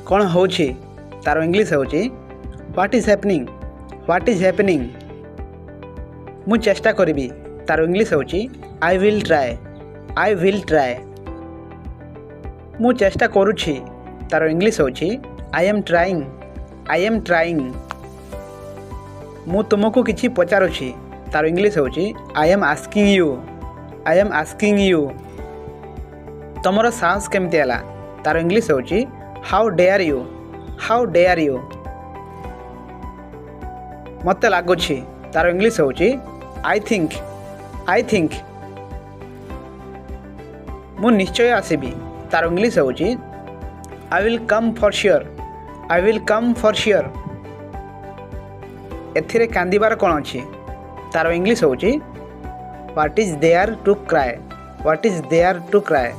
କ'ଣ ହେଉଛି ତାର ଇଂଲିଶ ହେଉଛି what is happening. What is happening. ମୁଁ ଚେଷ୍ଟା କରିବି ତାର ଇଂଲିଶ ହେଉଛି I will try. I will try. ମୁଁ ଚେଷ୍ଟା କରୁଛି ତାର ଇଂଲିଶ ହେଉଛି I am trying. I am trying. ମୁଁ ତୁମକୁ କିଛି ପଚାରୁଛି ତାର ଇଂଲିଶ ହେଉଛି I am asking you. I am asking you. ତୁମର ସାହସ କେମିତି ହେଲା ତାର ଇଂଲିଶ ହେଉଛି how dare you. How dare you. ମୋତେ ଲାଗୁଛି ତାର ଇଂଲିଶ ହେଉଛି ଆଇ ଥିଙ୍କ। I think. ମୁଁ ନିଶ୍ଚୟ ଆସିବି ତାର ଇଂଲିଶ ହେଉଛି I will come for sure. I will come for sure. ଏଥିରେ କାନ୍ଦିବାର କ'ଣ ଅଛି ତାର ଇଂଲିଶ ହେଉଛି what is there to cry. What is there to cry.